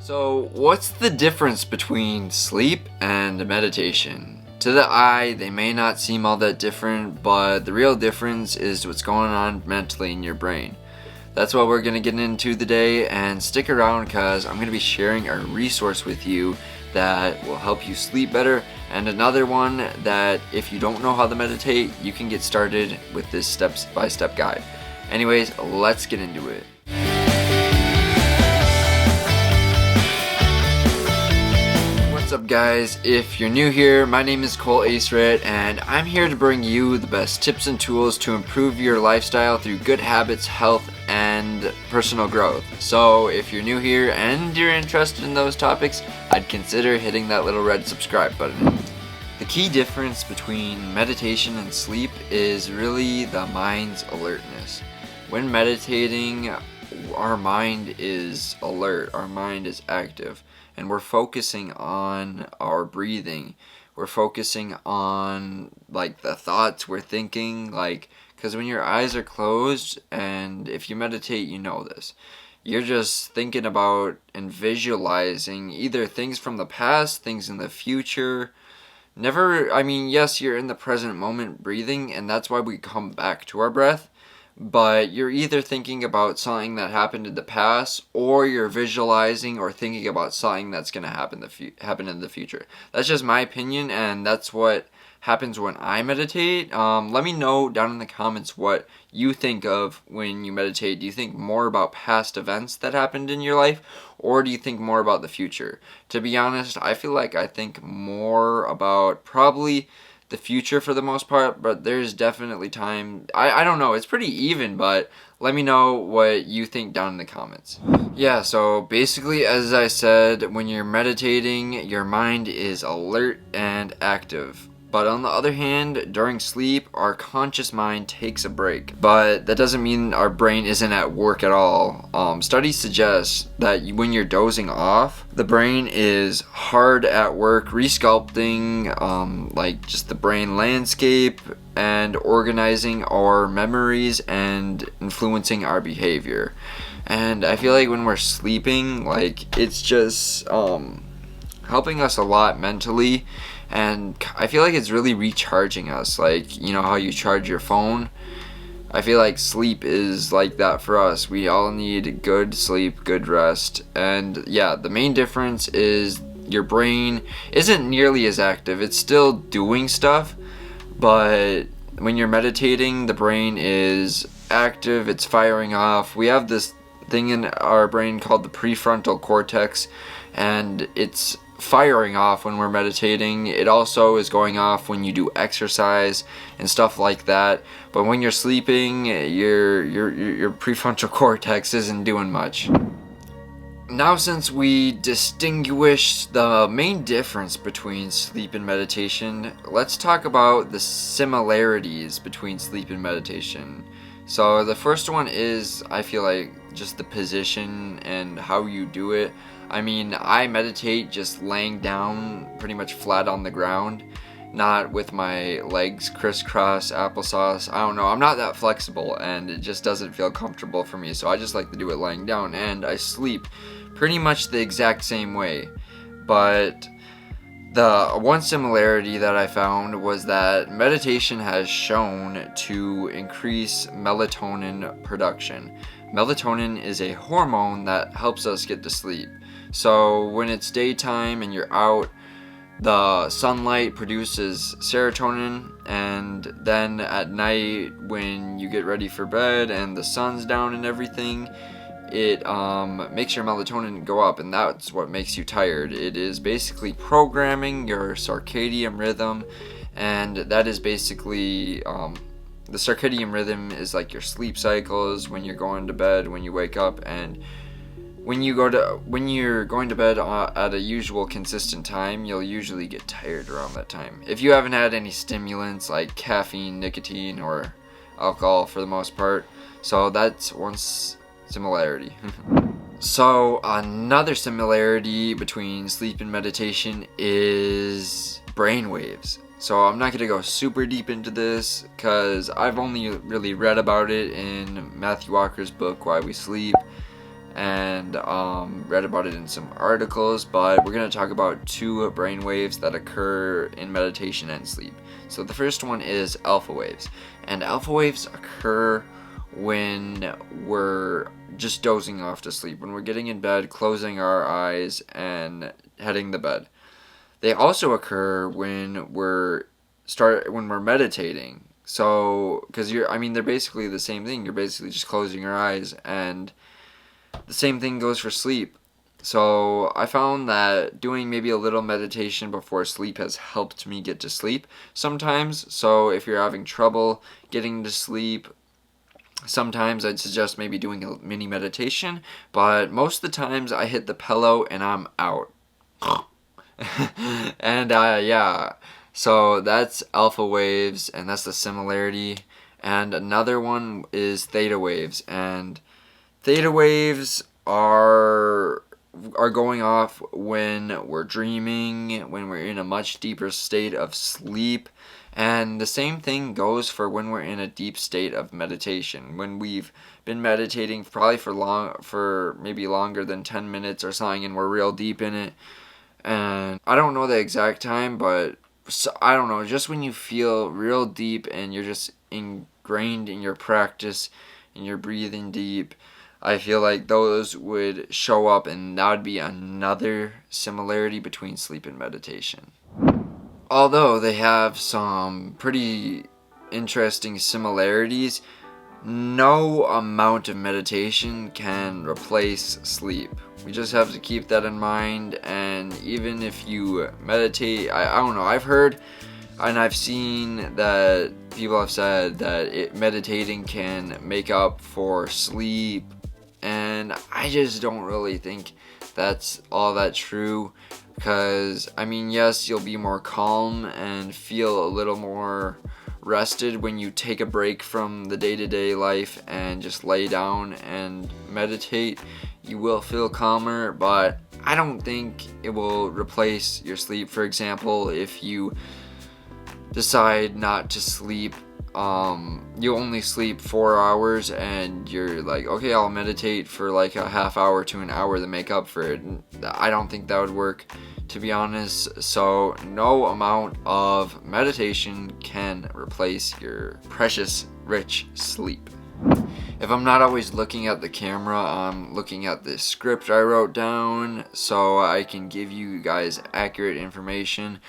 So, what's the difference between sleep and meditation? To the eye, they may not seem all that different, but the real difference is what's going on mentally in your brain. That's what we're going to get into today, and stick around because I'm going to be sharing a resource with you that will help you sleep better, and another one that if you don't know how to meditate, you can get started with this step-by-step guide. Anyways, let's get into it. What's up guys, if you're new here, my name is Cole Aceret and I'm here to bring you the best tips and tools to improve your lifestyle through good habits, health, and personal growth. So if you're new here and you're interested in those topics, I'd consider hitting that little red subscribe button. The key difference between meditation and sleep is really the mind's alertness. When meditating, our mind is alert, our mind is active, and we're focusing on our breathing. We're focusing on like the thoughts we're thinking, because when your eyes are closed, and if you meditate, you know this, you're just thinking about and visualizing either things from the past, things in the future. Yes, you're in the present moment breathing, and that's why we come back to our breath. But you're either thinking about something that happened in the past, or you're visualizing or thinking about something that's going to happen in the future. That's just my opinion, and that's what happens when I meditate. Let me know down in the comments what you think of when you meditate. Do you think more about past events that happened in your life, or do you think more about the future? To be honest, I feel like I think more about probably the future for the most part, but there's definitely time. I don't know, it's pretty even, but let me know what you think down in the comments. Yeah, so basically, as I said, when you're meditating, your mind is alert and active. But on the other hand, during sleep, our conscious mind takes a break. But that doesn't mean our brain isn't at work at all. Studies suggest that when you're dozing off, the brain is hard at work resculpting just the brain landscape and organizing our memories and influencing our behavior. And I feel like when we're sleeping, it's just helping us a lot mentally. And I feel like it's really recharging us, how you charge your phone. I feel like sleep is like that for us. We all need good sleep, good rest. And yeah, the main difference is your brain isn't nearly as active. It's still doing stuff, but when you're meditating, the brain is active, it's firing off. We have this thing in our brain called the prefrontal cortex, and it's firing off when we're meditating. It also is going off when you do exercise and stuff like that. But when you're sleeping, your prefrontal cortex isn't doing much. Now, since we distinguish the main difference between sleep and meditation, let's talk about the similarities between sleep and meditation. So the first one is, I feel like, just the position and how you do it. I meditate just laying down pretty much flat on the ground, not with my legs crisscross applesauce. I don't know, I'm not that flexible and it just doesn't feel comfortable for me, so I just like to do it laying down, and I sleep pretty much the exact same way. But the one similarity that I found was that meditation has shown to increase melatonin production. Melatonin is a hormone that helps us get to sleep. So when it's daytime and you're out, the sunlight produces serotonin, and then at night when you get ready for bed and the sun's down and everything, it makes your melatonin go up, and that's what makes you tired. It is basically programming your circadian rhythm, and that is basically the circadian rhythm is like your sleep cycles, when you're going to bed, when you wake up, and when you're going to bed at a usual consistent time, you'll usually get tired around that time. If you haven't had any stimulants like caffeine, nicotine, or alcohol for the most part. So that's one similarity. So another similarity between sleep and meditation is brain waves. So I'm not going to go super deep into this because I've only really read about it in Matthew Walker's book, Why We Sleep. and read about it in some articles, but we're going to talk about two brain waves that occur in meditation and sleep. So the first one is alpha waves, and alpha waves occur when we're just dozing off to sleep, when we're getting in bed, closing our eyes, and heading to bed. They also occur when we're meditating. So, because they're basically the same thing. You're basically just closing your eyes, and the same thing goes for sleep. So I found that doing maybe a little meditation before sleep has helped me get to sleep sometimes. So if you're having trouble getting to sleep, sometimes I'd suggest maybe doing a mini meditation. But most of the times I hit the pillow and I'm out. And yeah, so that's alpha waves, and that's the similarity. And another one is theta waves, and theta waves are going off when we're dreaming, when we're in a much deeper state of sleep. And the same thing goes for when we're in a deep state of meditation. When we've been meditating probably for maybe longer than 10 minutes or something, and we're real deep in it. And I don't know the exact time, but I don't know, just when you feel real deep and you're just ingrained in your practice and you're breathing deep, I feel like those would show up, and that would be another similarity between sleep and meditation. Although they have some pretty interesting similarities, no amount of meditation can replace sleep. We just have to keep that in mind. And even if you meditate, I don't know, I've heard and I've seen that people have said that meditating can make up for sleep, and I just don't really think that's all that true. Because yes, you'll be more calm and feel a little more rested when you take a break from the day-to-day life and just lay down and meditate. You will feel calmer, but I don't think it will replace your sleep. For example, if you decide not to sleep, you only sleep 4 hours, and you're like, okay, I'll meditate for like a half hour to an hour to make up for it. I don't think that would work, to be honest. So no amount of meditation can replace your precious rich sleep. If I'm not always looking at the camera, I'm looking at the script I wrote down so I can give you guys accurate information.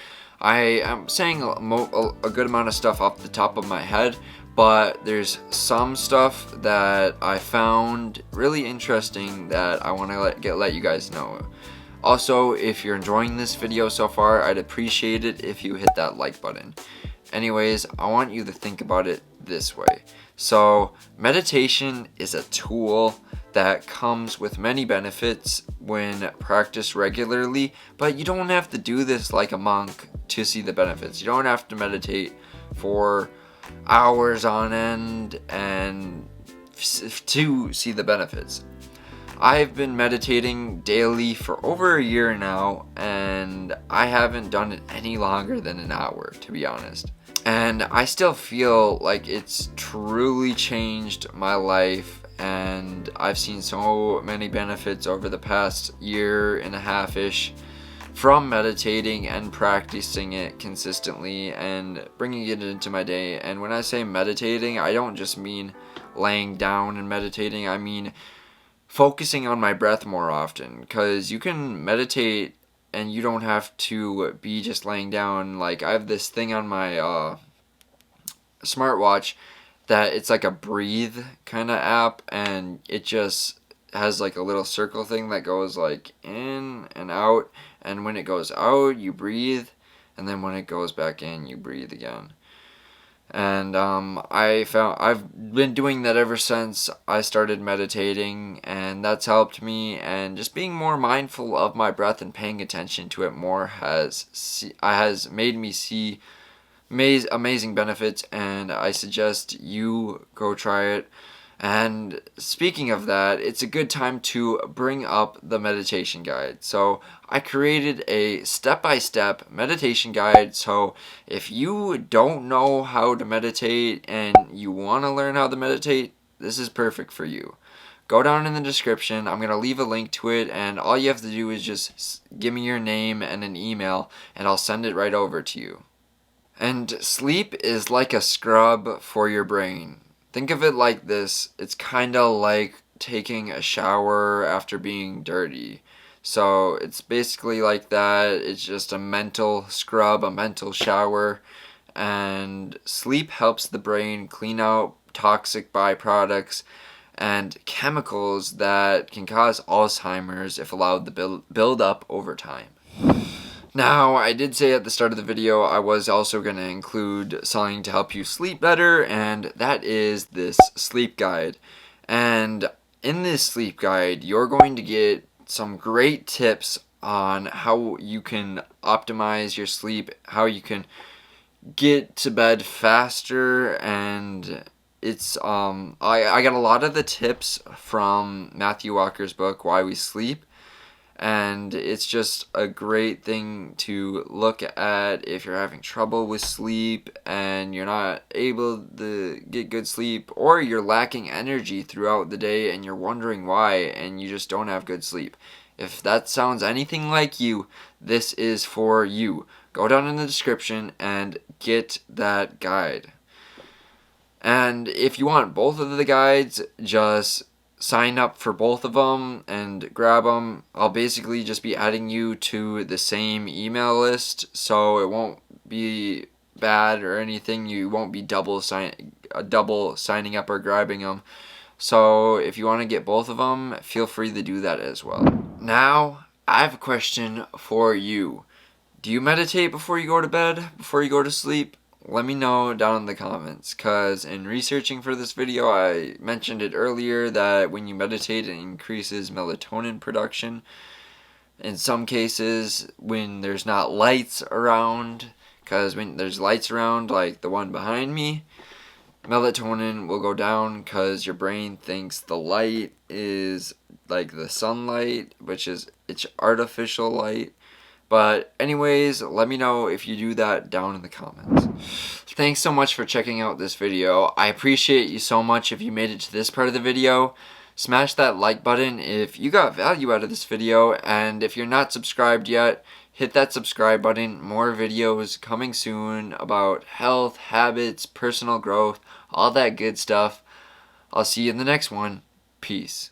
I am saying a good amount of stuff off the top of my head, but there's some stuff that I found really interesting that I want to let you guys know. Also, if you're enjoying this video so far, I'd appreciate it if you hit that like button. Anyways, I want you to think about it this way. So, meditation is a tool that comes with many benefits when practiced regularly, but you don't have to do this like a monk to see the benefits. You don't have to meditate for hours on end and to see the benefits. I've been meditating daily for over a year now, and I haven't done it any longer than an hour, to be honest. And I still feel like it's truly changed my life, and I've seen so many benefits over the past year and a half-ish from meditating and practicing it consistently and bringing it into my day. And when I say meditating, I don't just mean laying down and meditating. I mean focusing on my breath more often, because you can meditate and you don't have to be just laying down. Like, I have this thing on my smartwatch that it's like a breathe kind of app, and it just has like a little circle thing that goes like in and out, and when it goes out you breathe, and then when it goes back in you breathe again. And I've been doing that ever since I started meditating, and that's helped me. And just being more mindful of my breath and paying attention to it more has made me see amazing benefits, and I suggest you go try it. And speaking of that, it's a good time to bring up the meditation guide. So I created a step-by-step meditation guide. So if you don't know how to meditate and you want to learn how to meditate, this is perfect for you. go down in the description. I'm going to leave a link to it, and all you have to do is just give me your name and an email, and I'll send it right over to you. And sleep is like a scrub for your brain. Think of it like this. It's kind of like taking a shower after being dirty. So it's basically like that. It's just a mental scrub, a mental shower. And sleep helps the brain clean out toxic byproducts and chemicals that can cause Alzheimer's if allowed to build up over time. Now, I did say at the start of the video I was also going to include something to help you sleep better, and that is this sleep guide. And in this sleep guide, you're going to get some great tips on how you can optimize your sleep, how you can get to bed faster, and it's I got a lot of the tips from Matthew Walker's book Why We Sleep. And it's just a great thing to look at if you're having trouble with sleep and you're not able to get good sleep, or you're lacking energy throughout the day and you're wondering why and you just don't have good sleep. If that sounds anything like you, this is for you. Go down in the description and get that guide. And if you want both of the guides, just sign up for both of them and grab them. I'll basically just be adding you to the same email list, so it won't be bad or anything. You won't be double signing up or grabbing them. So if you want to get both of them, feel free to do that as well. Now, I have a question for you. Do you meditate before you go to bed, before you go to sleep? Let me know down in the comments, because in researching for this video I mentioned it earlier that when you meditate it increases melatonin production. In some cases when there's not lights around, because when there's lights around like the one behind me, melatonin will go down because your brain thinks the light is like the sunlight, which is it's artificial light. But anyways, let me know if you do that down in the comments. Thanks so much for checking out this video. I appreciate you so much if you made it to this part of the video. Smash that like button if you got value out of this video, and if you're not subscribed yet, hit that subscribe button. More videos coming soon about health, habits, personal growth, all that good stuff. I'll see you in the next one. Peace.